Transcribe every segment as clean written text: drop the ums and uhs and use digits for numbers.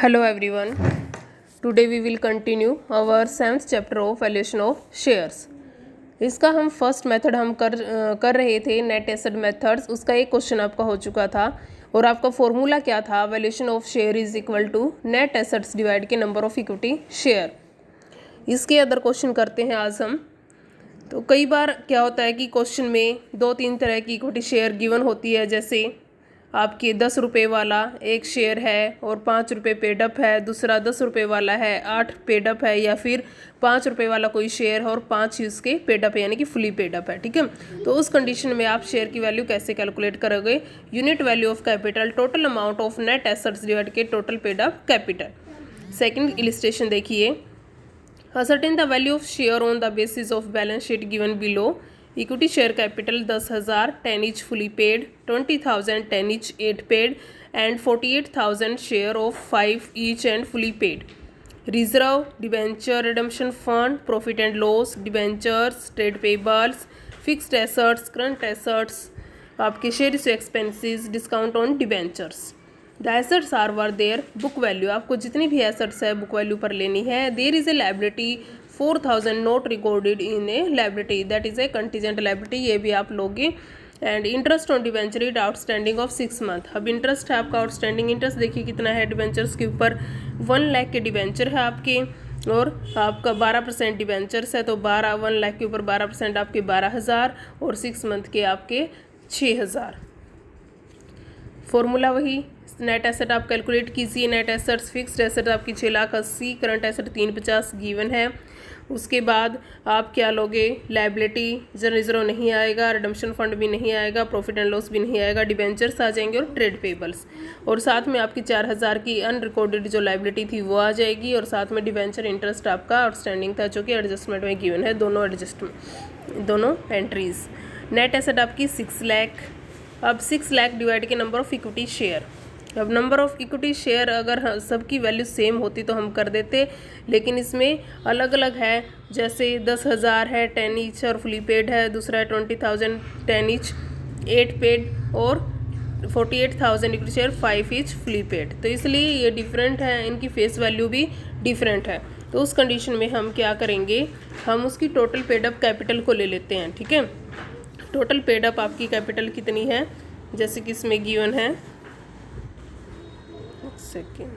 Hello everyone. Today we will continue our 7th chapter of valuation of shares. इसका हम first method हम कर रहे थे नेट एसेट मेथड्स। उसका एक क्वेश्चन आपका हो चुका था और आपका फॉर्मूला क्या था, valuation of share is equal to net assets divide के नंबर ऑफ इक्विटी शेयर। इसके अदर क्वेश्चन करते हैं आज हम। तो कई बार क्या होता है कि क्वेश्चन में 2-3 तरह की इक्विटी शेयर गिवन होती है, जैसे आपके 10 रुपये वाला एक शेयर है और 5 रुपये पेडअप है, दूसरा 10 रुपये वाला है 8 पेडअप है, या फिर 5 रुपये वाला कोई शेयर है और 5 इसके पेडअप है, यानी कि फुली पेडअप है। ठीक है, तो उस कंडीशन में आप शेयर की वैल्यू कैसे कैलकुलेट करोगे? Unit value of capital total amount of net assets divide के total paid up capital. Second illustration देखिए, ascertain the value of share on the basis of balance sheet given below. Equity share capital 10,000 10 each fully paid, 20,000 10 each 8 paid, and 48,000 share of 5 each and fully paid. Reserve, debenture redemption fund, profit and loss, debentures, trade payables, fixed assets, current assets, आपके shares expenses, discount on debentures. The assets are were their book value. आपको जितनी भी assets है book value पर लेनी है। There is a liability 4,000 not recorded in a liability, that is a contingent liability, ये भी आप लोगे। And interest on debenture it outstanding of 6 month. अब इंटरेस्ट है आपका आउटस्टैंडिंग इंटरेस्ट देखिए कितना है डिवेंचर्स के ऊपर। 1 लाख के डिवेंचर है आपके और आपका 12% डिवेंचर्स है, तो 1 लाख के ऊपर 12% आपके 12,000 और 6 मंथ के आपके 6,000। फॉर्मूला वही, नेट एसेट आप कैलकुलेट कीजिए। नेट एसेट्स फिक्स्ड एसेट आपकी 6,80,000, करंट एसेट 350 गिवन है। उसके बाद आप क्या लोगे? लाइबिलिटी रिजर्व नहीं आएगा, रिडम्पशन फंड भी नहीं आएगा, प्रॉफिट एंड लॉस भी नहीं आएगा, डिबेंचर्स आ जाएंगे और ट्रेड पेबल्स, और साथ में आपकी 4,000 की अनरिकॉर्डेड जो लाइबिलिटी थी वो आ जाएगी, और साथ में डिबेंचर इंटरेस्ट आपका आउटस्टैंडिंग था जो कि एडजस्टमेंट में गिवन है, दोनों एंट्रीज। नेट एसेट आपकी 6 लाख। अब 6 लाख डिवाइड के नंबर ऑफ इक्विटी शेयर। अब नंबर ऑफ इक्विटी शेयर अगर सबकी वैल्यू सेम होती तो हम कर देते, लेकिन इसमें अलग अलग है। जैसे 10,000 है 10 ईच और फुली पेड है, दूसरा है 20,000 10 ईच 8 पेड, और 48,000 equity share 5 each fully paid. तो इसलिए ये डिफरेंट है, इनकी फेस वैल्यू भी डिफरेंट है। तो उस कंडीशन में हम क्या करेंगे, हम उसकी टोटल पेडअप कैपिटल को ले लेते हैं। ठीक है, टोटल पेडअप आपकी कैपिटल कितनी है, जैसे कि इसमें गिवन है, second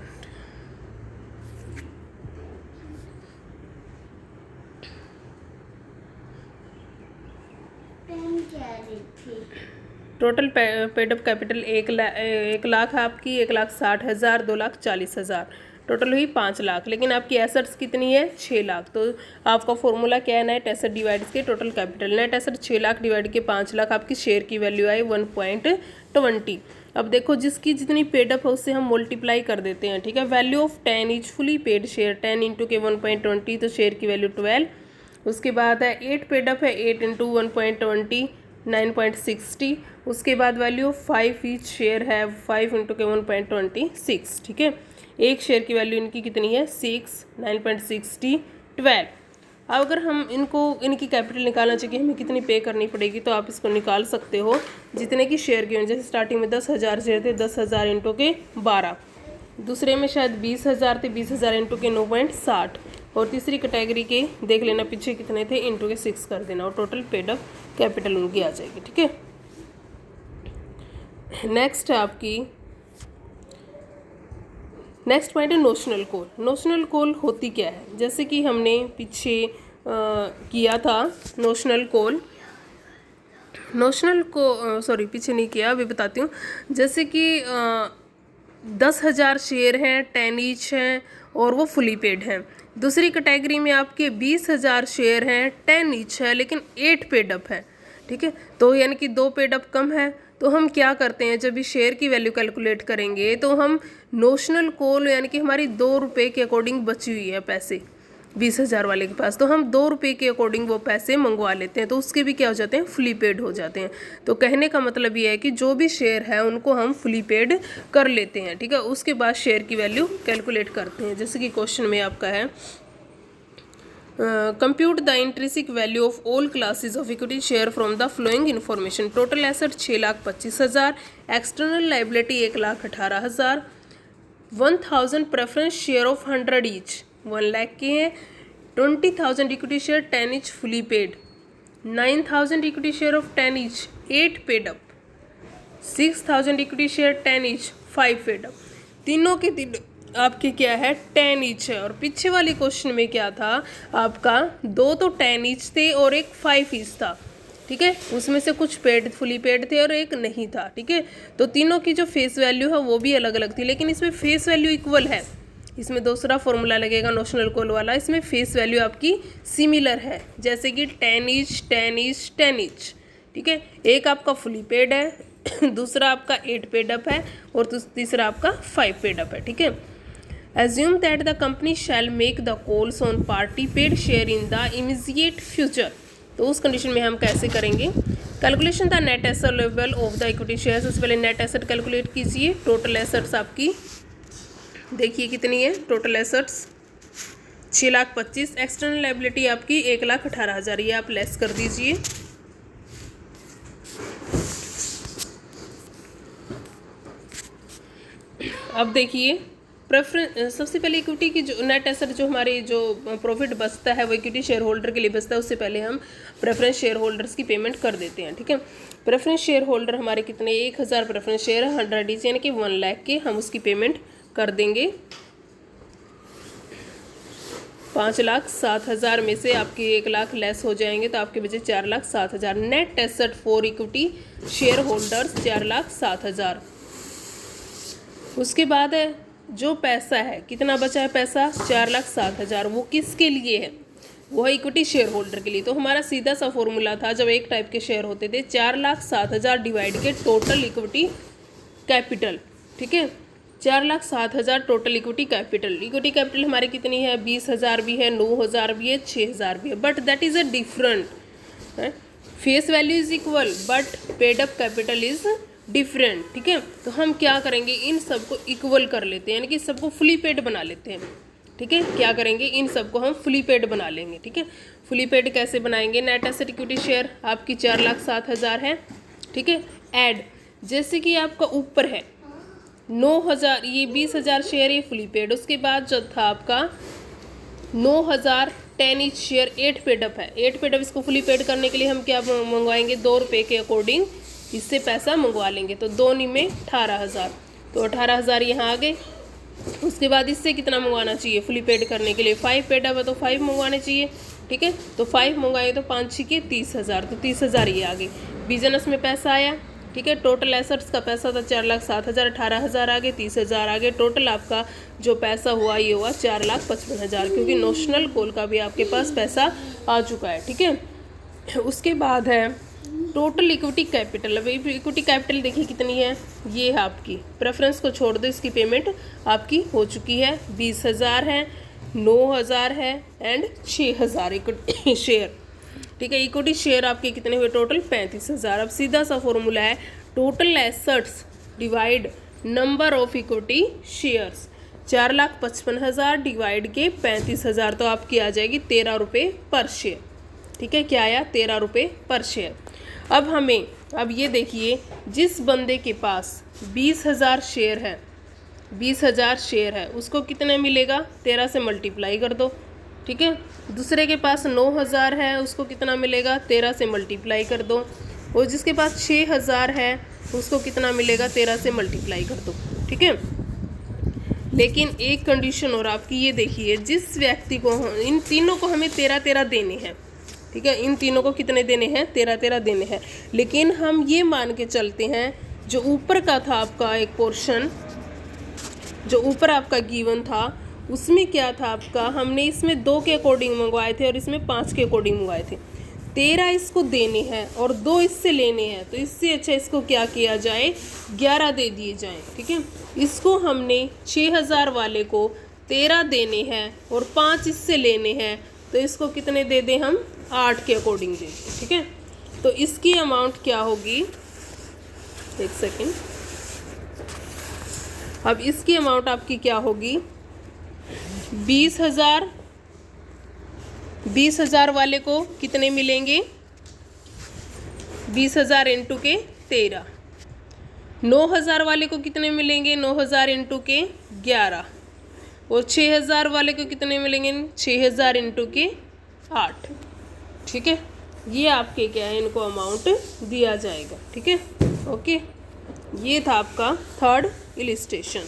total paid up capital 1 lakh आपकी 1,60,000, 2,40,000, टोटल हुई 5 लाख। लेकिन आपकी एसेट्स कितनी है? 6 लाख। तो आपका फॉर्मूला क्या है? नेट एसेट डिवाइड के total capital. Net asset 6 lakh divide के 5 लाख, आपकी शेयर की वैल्यू आई 1.20। अब देखो जिसकी जितनी पेडअप है उससे हम मल्टीप्लाई कर देते हैं। ठीक है, value of 10 each fully paid share 10 into के 1.20, तो शेयर की वैल्यू 12। उसके बाद है 8 पेडअप है 8 इंटू 1.20 9.60। उसके बाद वैल्यू ऑफ 5 ईच शेयर है 5 इंटू के 1.26। ठीक है, एक शेयर की वैल्यू इनकी कितनी है? 6 9.60 12। अब अगर हम इनकी कैपिटल निकालना चाहिए हमें कितनी पे करनी पड़ेगी, तो आप इसको निकाल सकते हो जितने की शेयर की। जैसे स्टार्टिंग में 10,000 शेयर थे, 10,000 इंटू के 12, दूसरे में शायद 20,000 थे, 20,000 इंटू के 9.60, और तीसरी कैटेगरी के देख लेना पीछे कितने थे, इंटू के 6 कर देना, और टोटल पेडअप कैपिटल उनकी आ जाएगी। ठीक है, नेक्स्ट पॉइंट है नोशनल कॉल। नोशनल कॉल होती क्या है? जैसे कि हमने पीछे किया था नोशनल कॉल, पीछे नहीं किया, अभी बताती हूँ। जैसे कि 10,000 शेयर हैं 10 ईच हैं और वो फुली पेड हैं। दूसरी कैटेगरी में आपके 20,000 शेयर हैं 10 ईच है लेकिन 8 पेडअप है। ठीक है, तो यानी कि 2 पेडअप कम है। तो हम क्या करते हैं, जब भी शेयर की वैल्यू कैलकुलेट करेंगे तो हम नोशनल कॉल, यानी कि हमारी 2 रुपये के अकॉर्डिंग बची हुई है पैसे 20,000 वाले के पास, तो हम 2 रुपये के अकॉर्डिंग वो पैसे मंगवा लेते हैं, तो उसके भी क्या हो जाते हैं? फुली पेड हो जाते हैं। तो कहने का मतलब ये है कि जो भी शेयर है उनको हम फुली पेड कर लेते हैं। ठीक है, उसके बाद शेयर की वैल्यू कैलकुलेट करते हैं। जैसे कि क्वेश्चन में आपका है compute the intrinsic value of all classes of equity share from the flowing information. Total asset 6,25,000, external liability 1,18,000, 1000 preference share of 100 each, 1 lakh के हैं। 20,000 equity share 10 each fully paid. 9,000 equity share of 10 each 8 paid up. 6,000 equity share 10 each 5 paid up. तीनों के तीनों आपके क्या है 10 each है। और पीछे वाले क्वेश्चन में क्या था आपका, 2 तो 10 ईच थे और एक 5 ईच था, ठीक है। उसमें से कुछ पेड फुली पेड थे और एक नहीं था, ठीक है। तो तीनों की जो फेस वैल्यू है वो भी अलग अलग थी, लेकिन इसमें फेस वैल्यू इक्वल है। इसमें दूसरा फॉर्मूला लगेगा नोशनल कॉल वाला, इसमें फेस वैल्यू आपकी सिमिलर है, जैसे कि 10 ईच 10 ईच 10 ईच, ठीक है। एक आपका फुली पेड है, दूसरा आपका 8 पेड अप है और तीसरा आपका 5 पेड अप है, ठीक है। Assume that the company shall make the calls on party paid share in the immediate future। तो उस कंडीशन में हम कैसे करेंगे, calculation the net asset level of the equity share. सबसे पहले नेट एसेट कैलकुलेट कीजिए। टोटल एसेट्स आपकी देखिए कितनी है, टोटल एसेट्स 6,25,000। एक्सटर्नल लायबिलिटी आपकी 1,18,000, ये आप लेस कर दीजिए। अब देखिए प्रेफरेंस, सबसे पहले इक्विटी की जो नेट एसेट जो हमारे जो प्रॉफिट बचता है वो इक्विटी शेयर होल्डर के लिए बचता है, उससे पहले हम प्रेफरेंस शेयर होल्डर्स की पेमेंट कर देते हैं, ठीक है। प्रेफरेंस शेयर होल्डर हमारे कितने, 1,000 प्रेफरेंस शेयर 100 ईच यानी कि 1 लाख के हम उसकी पेमेंट कर देंगे। 5,07,000 में से आपके 1 लाख लेस हो जाएंगे तो आपके बचे 4,07,000। Net asset for equity share holders 4,07,000। उसके बाद है जो पैसा है, कितना बचा है पैसा 4,07,000, वो किसके लिए है, वो है इक्विटी शेयर होल्डर के लिए। तो हमारा सीधा सा फॉर्मूला था, जब एक टाइप के शेयर होते थे, 4,07,000 डिवाइड के टोटल इक्विटी कैपिटल, ठीक है। 4,07,000 total equity capital. Equity capital हमारी कितनी है, 20,000 भी है, 9,000 भी है, 6,000 भी है, but that is a different. Face value is equal but paid up capital is different, ठीक है। तो हम क्या करेंगे, इन सबको इक्वल कर लेते हैं, यानी कि सबको फुली पेड बना लेते हैं, ठीक है। क्या करेंगे, इन सबको हम फुली पेड बना लेंगे, ठीक है। फुली पेड कैसे बनाएंगे, नेट एसेट इक्विटी शेयर आपकी 4,07,000 है, ठीक है। ऐड, जैसे कि आपका ऊपर है 9,000, ये 20,000 शेयर ये फुली पेड। उसके बाद जो था आपका 9,000 10 ईच शेयर 8 पेड अप है। 8 पेड अप, इसको फुली पेड करने के लिए हम क्या मंगवाएंगे, 2 रुपये के अकॉर्डिंग इससे पैसा मंगवा लेंगे। तो 2 में 18,000, तो 18,000 यहाँ आ गए। उसके बाद इससे कितना मंगवाना चाहिए फुली पेड करने के लिए, 5 पेड अप है तो 5 मंगवाने चाहिए, ठीक है। तो 5 मंगवाए तो 5 6 के 30,000, तो 30,000 ये आ गए। बिजनेस में पैसा आया, ठीक है। टोटल एसेट्स का पैसा था 4,07,000, 18,000 आ गए, 30,000 आ गए। टोटल आपका जो पैसा हुआ ये हुआ 4,55,000, क्योंकि नोशनल कॉल का भी आपके पास पैसा आ चुका है, ठीक है। उसके बाद है टोटल इक्विटी कैपिटल। अब इक्विटी कैपिटल देखिए कितनी है, ये है आपकी, प्रेफरेंस को छोड़ दो, इसकी पेमेंट आपकी हो चुकी है। 20,000 है, 9,000 है एंड 6,000 इक्विटी शेयर, ठीक है। इक्विटी शेयर आपके कितने हुए टोटल 35,000। अब सीधा सा फॉर्मूला है total assets divide number of equity shares. 4,55,000 divide के 35,000, तो आपकी आ जाएगी 13 रुपये पर शेयर, ठीक है। क्या आया, 13 रुपये पर शेयर। अब ये देखिए, जिस बंदे के पास 20,000 शेयर है, 20,000 शेयर है, उसको कितना मिलेगा, 13 से मल्टीप्लाई कर दो, ठीक है। दूसरे के पास 9,000 है, उसको कितना मिलेगा, 13 से मल्टीप्लाई कर दो। और जिसके पास 6,000 है उसको कितना मिलेगा, 13 से मल्टीप्लाई कर दो, ठीक है। लेकिन एक कंडीशन और आपकी, ये देखिए, जिस व्यक्ति को, इन तीनों को हमें 13-13 देने हैं, ठीक है। इन तीनों को कितने देने हैं, 13-13 देने हैं। लेकिन हम ये मान के चलते हैं, जो ऊपर का था आपका एक पोर्शन, जो ऊपर आपका गिवन था, उसमें क्या था आपका, हमने इसमें 2 के अकॉर्डिंग मंगवाए थे और इसमें 5 के अकॉर्डिंग मंगवाए थे। 13 इसको देने हैं और 2 इससे लेने हैं, तो इससे अच्छा इसको क्या किया जाए, 11 दे दिए जाएँ, ठीक है। इसको हमने 6,000 वाले को 13 देने हैं और 5 इससे लेने हैं, तो इसको कितने दे दें हम, 8 के अकॉर्डिंग दे दें, ठीक है। तो इसकी अमाउंट क्या होगी, एक सेकेंड, अब इसकी अमाउंट आपकी क्या होगी, 20,000, 20,000 वाले को कितने मिलेंगे, 20,000 इंटू के 13, 9,000 वाले को कितने मिलेंगे, 9,000 इंटू के 11, और 6,000 वाले को कितने मिलेंगे, 6,000 इंटू के 8। ठीक है, ये आपके क्या है, इनको अमाउंट दिया जाएगा। ठीक है, ओके, ये था आपका थर्ड इलिस्ट्रेशन।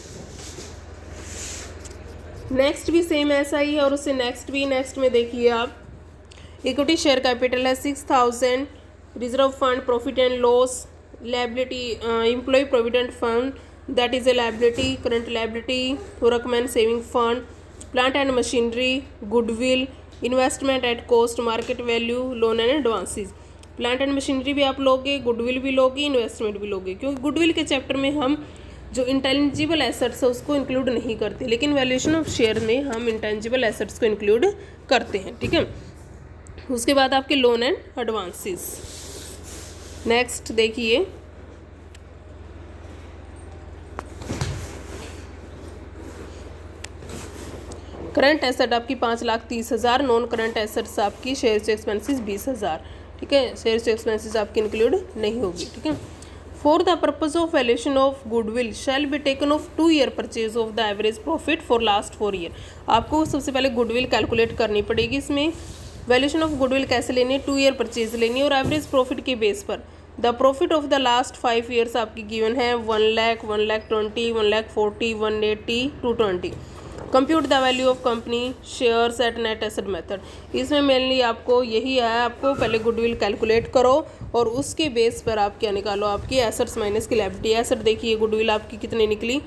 नेक्स्ट भी सेम ऐसा ही है, और उससे नेक्स्ट में देखिए आप, इक्विटी शेयर कैपिटल है 6,000, reserve fund, profit and loss, liability, employ provident fund that is a liability, current liability, workman saving fund, plant and machinery, goodwill, investment at cost, market value, loan and advances. Plant and machinery भी आप लोगे, goodwill भी लोगे, investment भी लोगे, क्योंकि goodwill के chapter में हम जो इंटेंजिबल एसेट्स है उसको इंक्लूड नहीं करते, लेकिन वैल्यूएशन ऑफ शेयर में हम इंटेंजिबल एसेट्स को इंक्लूड करते हैं। ठीक है, उसके बाद आपके लोन एंड एडवांसेस। नेक्स्ट देखिए, करंट एसेट आपकी 5,30,000, नॉन करंट एसेट्स आपकी शेयर टू एक्सपेंसेस 20,000। ठीक है, शेयर टू एक्सपेंसेस आपकी इंक्लूड नहीं होगी। ठीक है, for the purpose of valuation of goodwill shall be taken of 2 year purchase of the average profit for last 4 year. आपको सबसे पहले गुडविल कैलकुलेट करनी पड़ेगी। इसमें वैल्यूएशन ऑफ गुडविल कैसे लेनी है, 2 ईयर परचेज लेनी है, और एवरेज प्रॉफिट के बेस पर the profit of the last 5 years आपकी गिवन है 1 lakh, 1,20,000, 1,40,000, 180, 220। Compute the value of company shares at net asset method. इसमें मेनली आपको यही है, आपको पहले गुडविल कैलकुलेट करो और उसके बेस पर आप क्या निकालो, आपकी एसेट्स माइनस की लायबिलिटी। एसेट देखिए गुडविल आपकी कितनी निकली,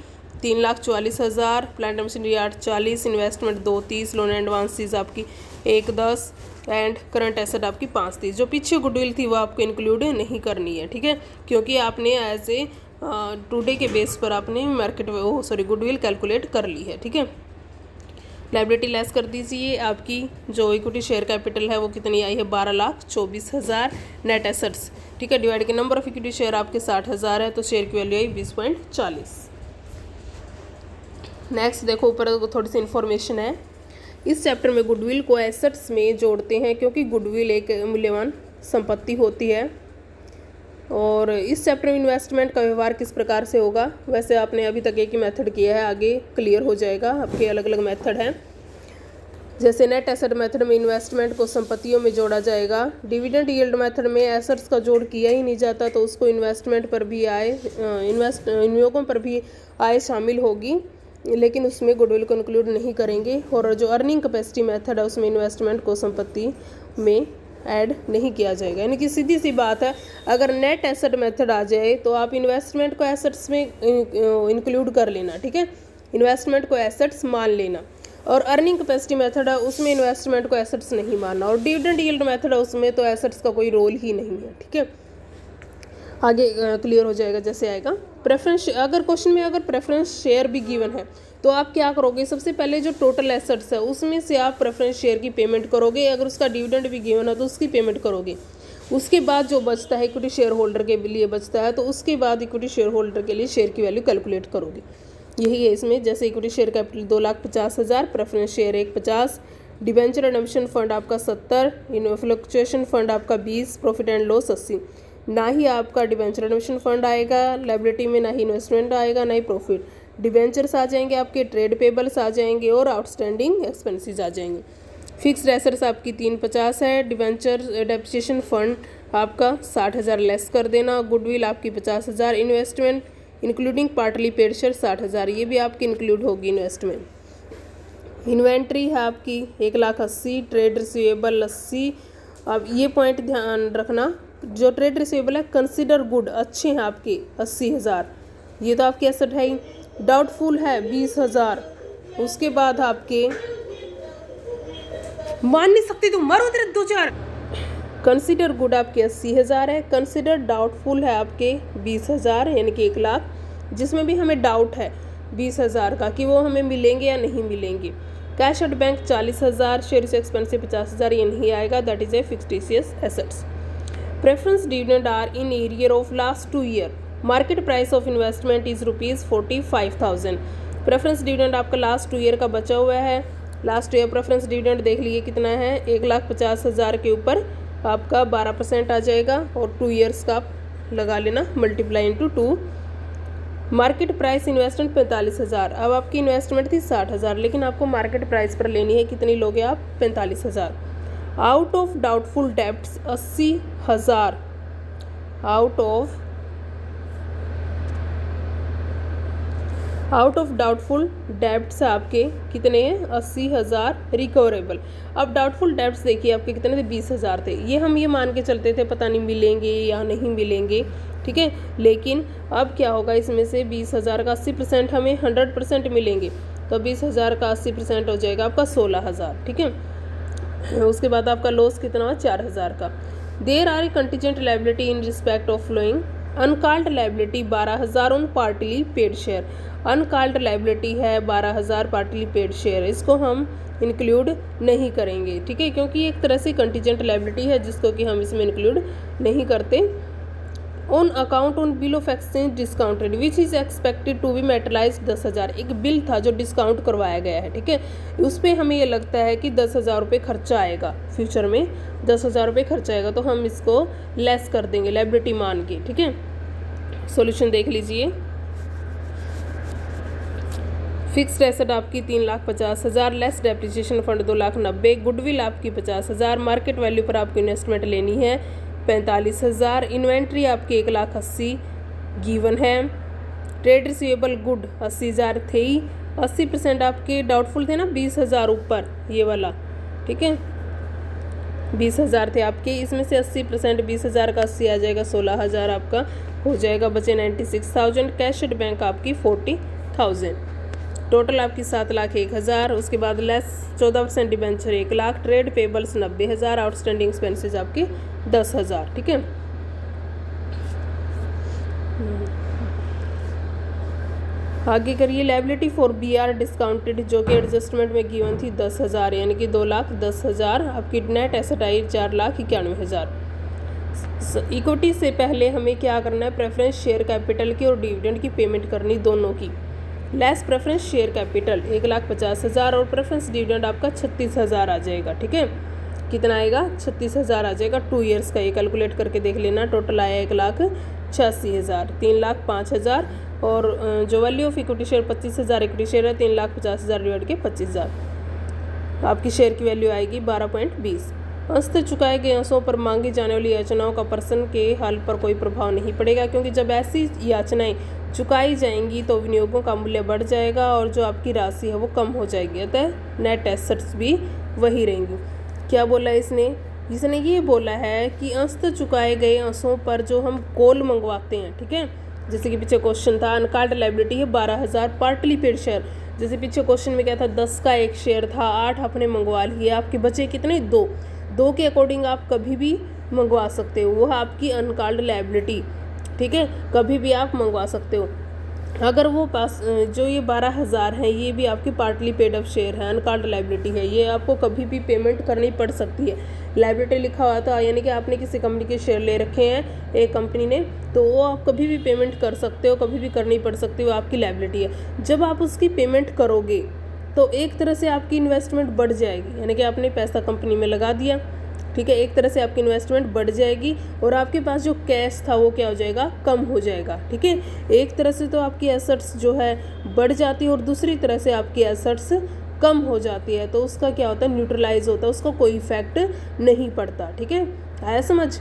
3,44,000, plant machinery 8,40, investment 2,30, loan and advances आपकी 1,10 एंड करंट एसेट आपकी 5,30। जो पीछे गुडविल थी वो आपको इंक्लूड नहीं करनी है। ठीक है, क्योंकि आपने एज ए टुडे के बेस पर आपने गुडविल कैलकुलेट कर ली है। ठीक है, लायबिलिटी लेस कर दीजिए, आपकी जो इक्विटी शेयर कैपिटल है वो कितनी आई है, 12,24,000। नेट एसेट्स, ठीक है, डिवाइड के नंबर ऑफ इक्विटी शेयर आपके 60,000 है, तो शेयर की वैल्यू आई 20.40। नेक्स्ट देखो, ऊपर थोड़ी सी इन्फॉर्मेशन है। इस चैप्टर में गुडविल को एसेट्स में जोड़ते हैं, क्योंकि गुडविल एक मूल्यवान संपत्ति होती है। और इस चैप्टर में इन्वेस्टमेंट का व्यवहार किस प्रकार से होगा, वैसे आपने अभी तक एक ही मेथड किया है, आगे क्लियर हो जाएगा। आपके अलग अलग मेथड हैं, जैसे नेट एसेट मेथड में इन्वेस्टमेंट को संपत्तियों में जोड़ा जाएगा। डिविडेंड यील्ड मेथड में एसेट्स का जोड़ किया ही नहीं जाता, तो उसको इन्वेस्टमेंट पर भी विनियोगों पर भी आय शामिल होगी, लेकिन उसमें गुडविल को इंक्लूड नहीं करेंगे। और जो अर्निंग कैपेसिटी मेथड है उसमें इन्वेस्टमेंट को संपत्ति में ऐड नहीं किया जाएगा। यानी कि सीधी सी बात है, अगर नेट एसेट मेथड आ जाए तो आप इन्वेस्टमेंट को एसेट्स में इंक्लूड कर लेना। ठीक है, इन्वेस्टमेंट को एसेट्स मान लेना। और अर्निंग कैपेसिटी मेथड है उसमें इन्वेस्टमेंट को एसेट्स नहीं मानना। और डिविडेंड यील्ड मेथड है उसमें तो एसेट्स का कोई रोल ही नहीं है। ठीक है, आगे क्लियर हो जाएगा जैसे आएगा। प्रेफरेंस, अगर क्वेश्चन में अगर प्रेफरेंस शेयर भी गिवन है तो आप क्या करोगे, सबसे पहले जो टोटल एसेट्स है उसमें से आप प्रेफरेंस शेयर की पेमेंट करोगे। अगर उसका डिविडेंड भी गिवन है तो उसकी पेमेंट करोगे। उसके बाद जो बचता है इक्विटी शेयर होल्डर के लिए बचता है, तो उसके बाद इक्विटी शेयर होल्डर के लिए शेयर की वैल्यू कैलकुलेट करोगे। यही है इसमें, जैसे equity share capital 2,50,000, preference share 1,50, debenture redemption fund आपका 70, फ्लक्चुएशन फंड आपका 20, प्रॉफिट एंड लॉस 80। ना ही आपका डिबेंचर रिडम्पशन फंड आएगा लायबिलिटी में, ना ही इन्वेस्टमेंट आएगा, ना ही प्रॉफिट। डिबेंचर्स आ जाएंगे आपके, ट्रेड पेबल्स आ जाएंगे, और आउटस्टैंडिंग एक्सपेंसेस आ जाएंगे। फिक्स्ड एसेट्स आपकी 350 है, डिबेंचर डेप्रिसिएशन फंड आपका 60,000 लेस कर देना, गुडविल आपकी 50,000, investment including partly paid share 60,000, ये भी आपकी इंक्लूड होगी इन्वेस्टमेंट। इन्वेंट्री है आपकी 1,80,000, ट्रेड रिसीवेबल 80। अब ये पॉइंट ध्यान रखना, जो ट्रेड रिसीवेबल है कंसिडर गुड, अच्छे हैं आपके 80,000, ये तो आपकी एसेट है ही। डाउटफुल है 20,000। उसके बाद आपके मान नहीं सकती तुम मरो तेरे 2-4। कंसिडर गुड आपके 80,000 है, कंसिडर डाउटफुल है आपके 20,000 यानी कि 1,00,000, जिसमें भी हमें डाउट है 20,000 का कि वो हमें मिलेंगे या नहीं मिलेंगे। Cash at bank 40,000, share expensive 50,000, ये नहीं आएगा, that is a fictitious assets. Preference dividend are in arrear of last 2 year, market price of investment is ₹45,000। Preference dividend आपका लास्ट 2 ईयर का बचा हुआ है। लास्ट ईयर प्रेफरेंस डिविडेंड देख लीजिए कितना है, 1,50,000 के ऊपर आपका 12% आ जाएगा, और 2 ईयर्स का आप लगा लेना, multiply into 2, market price investment 45,000। अब आपकी इन्वेस्टमेंट थी 60,000, लेकिन आपको मार्केट प्राइस पर लेनी है, कितनी लोगे आप? 45,000। Out of doubtful debts 80,000, out of doubtful debts आपके कितने हैं? 80,000 रिकवरेबल। अब डाउटफुल डेब्ट्स देखिए आपके कितने थे? 20,000 थे। ये हम ये मान के चलते थे पता नहीं मिलेंगे या नहीं मिलेंगे, ठीक है। लेकिन अब क्या होगा, इसमें से 20,000 का 80% हमें 100% मिलेंगे, तो 20,000 का 80% हो जाएगा आपका 16,000, ठीक है। उसके बाद आपका लॉस कितना हुआ? 4,000 का। There are a contingent liability in respect of flowing uncalled liability 12,000 on partly paid share. Uncalled liability है 12,000 पार्टली पेड शेयर, इसको हम इंक्लूड नहीं करेंगे, ठीक है, क्योंकि एक तरह से कंटीजेंट लाइबिलिटी है जिसको कि हम इसमें इंक्लूड नहीं करते। On account on bill of exchange discounted which is expected to be materialise 10,000। एक बिल था जो डिस्काउंट करवाया गया है, ठीक है, उस पर हमें ये लगता है कि 10,000 रुपये खर्चा आएगा, फ्यूचर में 10,000 रुपये खर्चा आएगा, तो हम इसको लेस कर देंगे लाइबिलिटी मान के, ठीक है। सॉल्यूशन देख लीजिए। फिक्स्ड एसेट आपकी 3,50,000, लेस डेप्रिसिएशन फंड 2,90,000, गुडविल आपकी 50,000, मार्केट वैल्यू पर आपको इन्वेस्टमेंट लेनी है 45,000, इन्वेंट्री आपकी 1,80,000 गिवन है, ट्रेड रिसीवेबल गुड 80,000 थे ही, 80% आपके डाउटफुल थे ना, 20,000 ऊपर ये वाला, ठीक है, 20,000 थे आपके, इसमें से 80% 20,000 का 80 आ जाएगा, 16,000 आपका हो जाएगा, बचे 96,000, कैश एट बैंक आपकी 40,000, टोटल आपकी 7,01,000। उसके बाद less 14% debenture 1,00,000, trade payables 90,000, outstanding expenses आपके 10,000, ठीक है। आगे करिए। लाइबिलिटी फॉर BR डिस्काउंटेड जो कि एडजस्टमेंट में गिवन थी 10,000, यानी कि 2,10,000, आपकी नेट एसेट आई 4,91,000। इक्विटी से पहले हमें क्या करना है? प्रेफरेंस शेयर कैपिटल की और डिविडेंड की पेमेंट करनी, दोनों की। लेस प्रेफरेंस शेयर कैपिटल 1,50,000 और प्रेफरेंस डिविडेंड आपका 36,000 आ जाएगा, ठीक है। कितना आएगा? 36,000 आ जाएगा। 2 ईयर्स का ये कैलकुलेट करके देख लेना। टोटल आया 1,86,000, 3,05,000 और जो value of equity share 25,000 equity share है, 3,50,000 डिवाइड के 25,000, आपकी शेयर की वैल्यू आएगी 12.20। अंश चुकाए गए अंशों पर मांगी जाने वाली याचनाओं का पर्सन के हल पर कोई प्रभाव नहीं पड़ेगा, क्योंकि जब ऐसी याचनाएं चुकाई जाएंगी तो विनियोगों का मूल्य बढ़ जाएगा और जो आपकी राशि है वो कम हो जाएगी, अतः नेट एसेट्स भी वही रहेंगी। क्या बोला इसने ये बोला है कि अंशतः चुकाए गए अंशों पर जो हम कॉल मंगवाते हैं, ठीक है, जैसे कि पीछे क्वेश्चन था अनकॉल्ड लायबिलिटी है 12,000, पार्टली पेड शेयर, जैसे पीछे क्वेश्चन में क्या था 10 का एक शेयर था, 8 आपने मंगवा लिए, आपके बचे कितने? 2 के अकॉर्डिंग आप कभी भी मंगवा सकते हो, वो है आपकी अनकॉल्ड लायबिलिटी, ठीक है, कभी भी आप मंगवा सकते हो। अगर वो पास जो ये 12,000 है ये भी आपकी पार्टली पेड अप शेयर है, अनकॉल्ड लायबिलिटी है, ये आपको कभी भी पेमेंट करनी पड़ सकती है। लायबिलिटी लिखा हुआ था यानी कि आपने किसी कंपनी के शेयर ले रखे हैं एक कंपनी ने, तो वो आप कभी भी पेमेंट कर सकते हो, कभी भी करनी पड़ सकती है, वो आपकी लायबिलिटी है। जब आप उसकी पेमेंट करोगे तो एक तरह से आपकी इन्वेस्टमेंट बढ़ जाएगी, यानी कि आपने पैसा कंपनी में लगा दिया, ठीक है, एक तरह से आपकी इन्वेस्टमेंट बढ़ जाएगी और आपके पास जो कैश था वो क्या हो जाएगा? कम हो जाएगा, ठीक है। एक तरह से तो आपकी एसेट्स जो है बढ़ जाती है और दूसरी तरह से आपकी एसेट्स कम हो जाती है, तो उसका क्या होता है? न्यूट्रलाइज होता है, उसका कोई इफेक्ट नहीं पड़ता, ठीक है। आया समझ?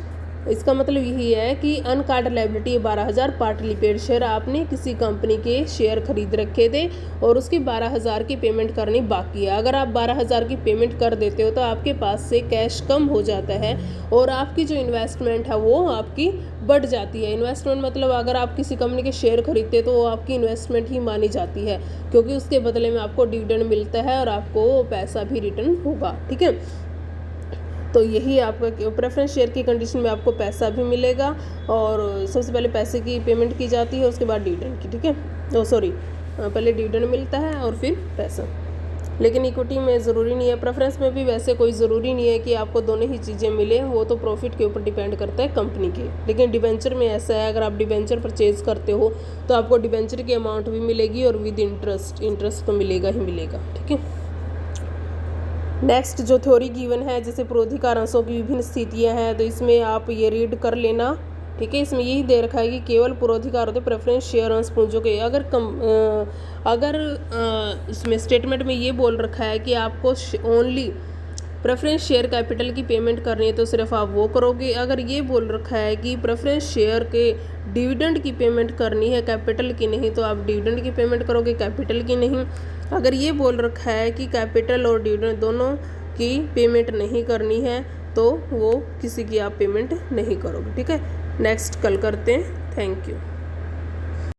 इसका मतलब यही है कि uncalled liability 12,000 partly paid share, आपने किसी कंपनी के शेयर खरीद रखे थे और उसकी 12,000 की पेमेंट करनी बाकी है। अगर आप 12,000 की पेमेंट कर देते हो तो आपके पास से कैश कम हो जाता है और आपकी जो इन्वेस्टमेंट है वो आपकी बढ़ जाती है। इन्वेस्टमेंट मतलब अगर आप किसी कंपनी के शेयर खरीदते तो वो आपकी इन्वेस्टमेंट ही मानी जाती है, क्योंकि उसके बदले में आपको डिविडेंड मिलता है और आपको पैसा भी रिटर्न होगा, ठीक है। तो यही आपका प्रेफरेंस शेयर की कंडीशन में आपको पैसा भी मिलेगा और सबसे पहले पैसे की पेमेंट की जाती है, उसके बाद डिविडेंड की, ठीक है। पहले डिविडेंड मिलता है और फिर पैसा। लेकिन इक्विटी में ज़रूरी नहीं है, प्रेफरेंस में भी वैसे कोई ज़रूरी नहीं है कि आपको दोनों ही चीज़ें मिले, वो तो प्रॉफिट के ऊपर डिपेंड करता है कंपनी के। लेकिन डिबेंचर में ऐसा है, अगर आप डिबेंचर परचेज करते हो तो आपको डिबेंचर की अमाउंट भी मिलेगी और विद इंटरेस्ट तो मिलेगा ही मिलेगा, ठीक है। नेक्स्ट जो थ्योरी गिवन है जैसे प्रोधिकार अंशों की विभिन्न स्थितियां हैं, तो इसमें आप ये रीड कर लेना ठीक है। इसमें यही दे रखा है कि केवल पूर्वाधिकार होते प्रेफरेंस शेयर अंश पूंजों के। अगर इसमें स्टेटमेंट में ये बोल रखा है कि आपको ओनली प्रेफरेंस शेयर कैपिटल की पेमेंट करनी है तो सिर्फ आप वो करोगे। अगर ये बोल रखा है कि प्रेफरेंस शेयर के डिविडेंड की पेमेंट करनी है कैपिटल की नहीं, तो आप डिविडेंड की पेमेंट करोगे, कैपिटल की नहीं। अगर ये बोल रखा है कि कैपिटल और डिविडेंड दोनों की पेमेंट नहीं करनी है तो वो किसी की आप पेमेंट नहीं करोगे। ठीक है, नेक्स्ट कल करते हैं। Thank you.